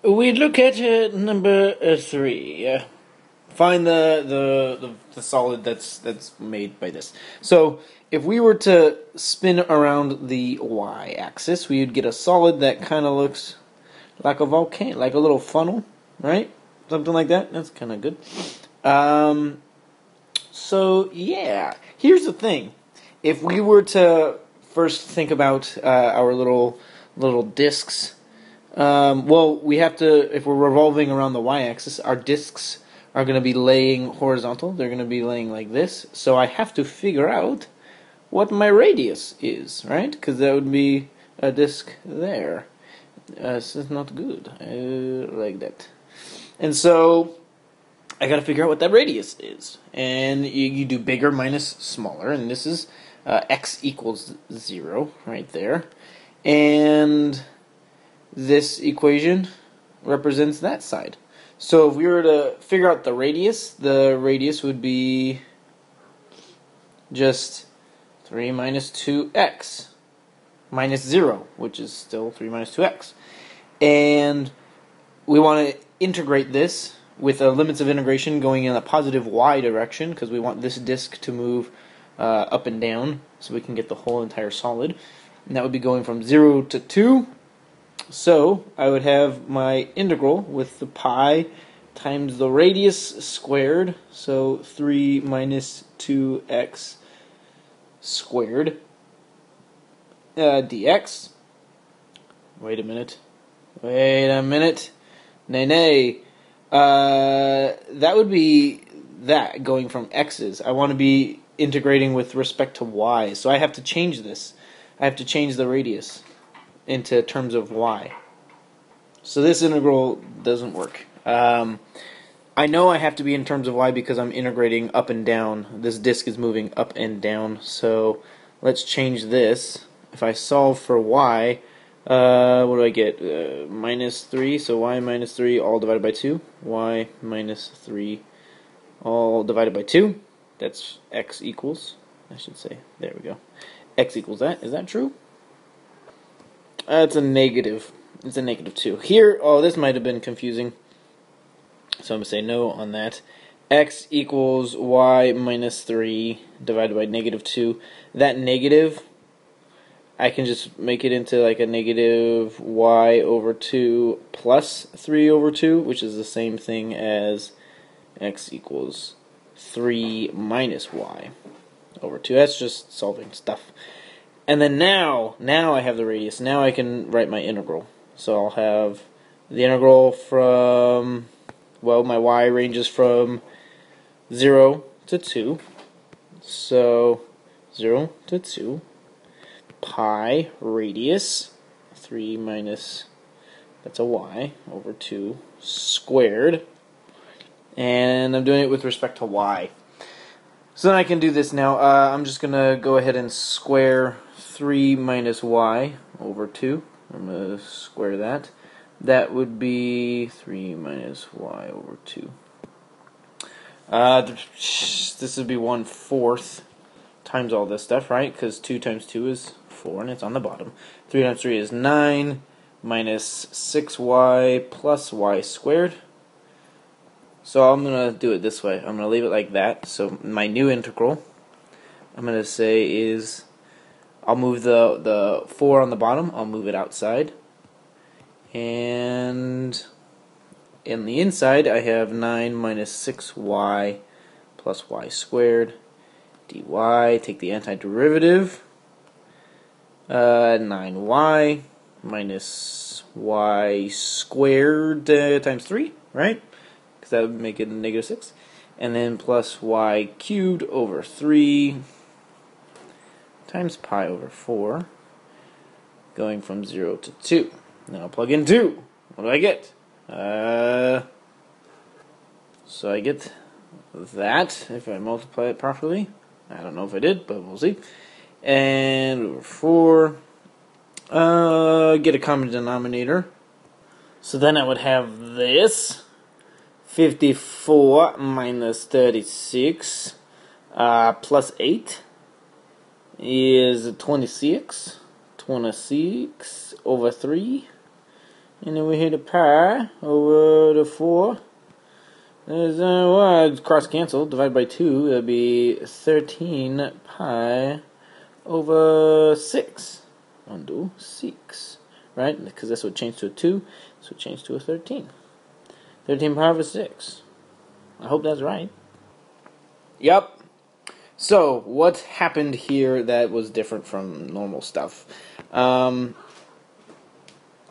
We look at number 3. Find the solid that's made by this. So if we were to spin around the y-axis, we would get a solid that kind of looks like a volcano, like a little funnel, right? Something like that. That's kind of good. So yeah, here's the thing. If we were to first think about our little discs. Well, we have to, if we're revolving around the y-axis, our discs are going to be laying horizontal. They're going to be laying like this. So I have to figure out what my radius is, right? Because that would be a disc there. This is not good. Like that. And so I got to figure out what that radius is. And you do bigger minus smaller. And this is x equals 0 right there. And this equation represents that side. So if we were to figure out the radius would be just 3 minus 2x minus 0, which is still 3 minus 2x. And we want to integrate this with limits of integration going in a positive y direction, because we want this disk to move up and down so we can get the whole entire solid. And that would be going from 0 to 2. So I would have my integral with the pi times the radius squared, so 3 minus 2x squared dx. Wait a minute. Nay. That would be that, going from x's. I want to be integrating with respect to y, so I have to change this. I have to change the radius into terms of y. So this integral doesn't work. I know I have to be in terms of y because I'm integrating up and down. This disk is moving up and down, so let's change this. If I solve for y, what do I get? Minus 3, so y minus 3 all divided by 2. Y minus 3 all divided by 2. That's x equals, I should say, there we go. X equals that. Is that true? It's a negative. It's a negative 2. Here, this might have been confusing. So I'm going to say no on that. X equals y minus 3 divided by negative 2. That negative, I can just make it into like a negative y over 2 plus 3 over 2, which is the same thing as x equals 3 minus y over 2. That's just solving stuff. And then now I have the radius. Now I can write my integral. So I'll have the integral from, well, my y ranges from 0 to 2. So 0 to 2. Pi radius, 3 minus, that's a y, over 2 squared. And I'm doing it with respect to y. So then I can do this now. I'm just going to go ahead and square 3 minus y over 2. I'm going to square that. That would be 3 minus y over 2. This would be 1/4 times all this stuff, right? Because 2 times 2 is 4, and it's on the bottom. 3 times 3 is 9, minus 6y plus y squared. So I'm going to do it this way. I'm going to leave it like that. So my new integral, I'm going to say is, I'll move the 4 on the bottom, I'll move it outside. And in the inside, I have 9 minus 6y plus y squared dy. Take the antiderivative. 9y minus y squared times 3, right? Because that would make it negative 6. And then plus y cubed over 3 times pi over 4, going from 0 to 2. Now I'll plug in 2. What do I get? So I get that if I multiply it properly. I don't know if I did, but we'll see. And over 4. Get a common denominator. So then I would have this. 54 minus 36 plus 8 is 26. 26 over 3. And then we hit a pi over the 4. There's it's cross cancel, divided by 2, it'll be 13 pi over 6. Undo 6. Right? Because this would change to a 2, this would change to a 13. 13 pi over 6. I hope that's right. Yep. So, what happened here that was different from normal stuff?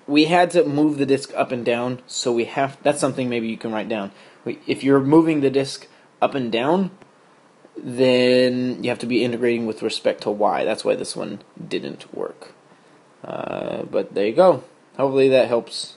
We had to move the disk up and down, so that's something maybe you can write down. If you're moving the disk up and down, then you have to be integrating with respect to y. That's why this one didn't work. But there you go. Hopefully that helps.